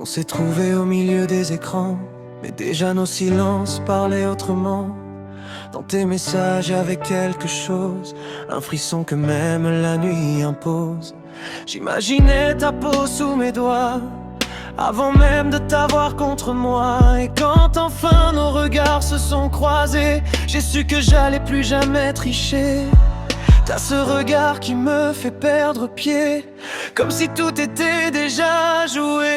s'est trouvés au milieu des écrans, mais déjà nos silences parlaient autrement. Dans tes messages y'avait quelque chose, un frisson que même la nuit impose. J'imaginais ta peau sous mes doigts, avant même de t'avoir contre moi. Et quand enfin nos regards se sont croisés, j'ai su que j'allais plus jamais tricher. T'as ce regard qui me fait perdre pied, comme si tout était déjà joué.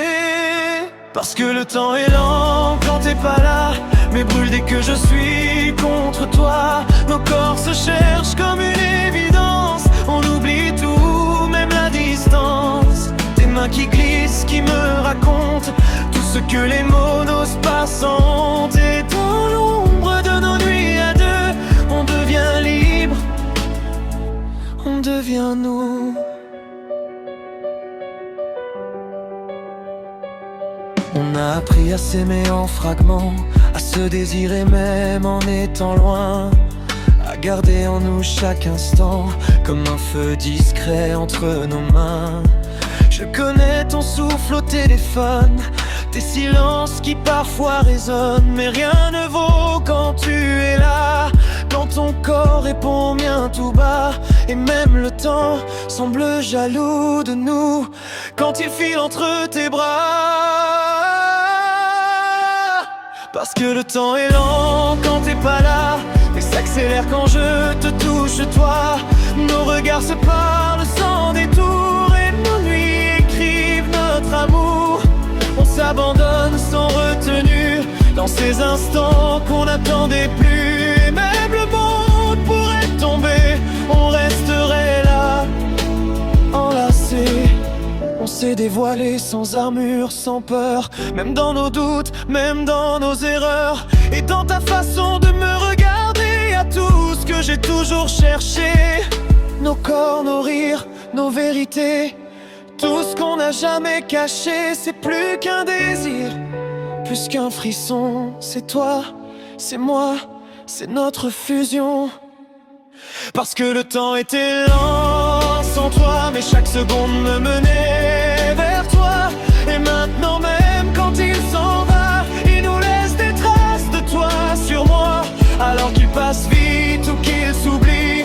Parce que le temps est lent quand t'es pas là, mais brûle dès que je suis contre toi. Nos corps se cherchent comme une évidence, on oublie tout, même la distance. Tes mains qui glissent, qui me racontent tout ce que les mots n'osent pas sentir. Et dans l'ombre de nos nuits à deux, on devient libre, on devient nous. On a appris à s'aimer en fragments, à se désirer même en étant loin, à garder en nous chaque instant comme un feu discret entre nos mains. Je connais ton souffle au téléphone, tes silences qui parfois résonnent, mais rien ne vaut quand tu es là, quand ton corps répond bien tout bas. Et même le temps semble jaloux de nous quand il file entre tes bras. Parce que le temps est lent quand t'es pas là, et s'accélère quand je te touche toi. Nos regards se parlent sans détour, et nos nuits écrivent notre amour. On s'abandonne sans retenue dans ces instants qu'on n'attendait plus. Et même le monde pourrait tomber, on resterait là, enlacés. On s'est dévoilé sans armure, sans peur, même dans nos doutes, même dans nos erreurs. Et dans ta façon de me regarder, y'a tout ce que j'ai toujours cherché. Nos corps, nos rires, nos vérités, tout ce qu'on n'a jamais caché. C'est plus qu'un désir, plus qu'un frisson. C'est toi, c'est moi, c'est notre fusion. Parce que le temps était lent sans toi, mais chaque seconde me menait vers toi. Et maintenant même quand il s'en va, il nous laisse des traces de toi sur moi. Alors qu'il passe vite ou qu'il s'oublie,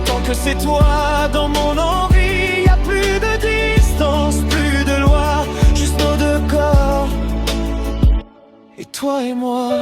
tant que c'est toi dans mon envie, y'a plus de distance, plus de loi, juste nos deux corps, et toi et moi.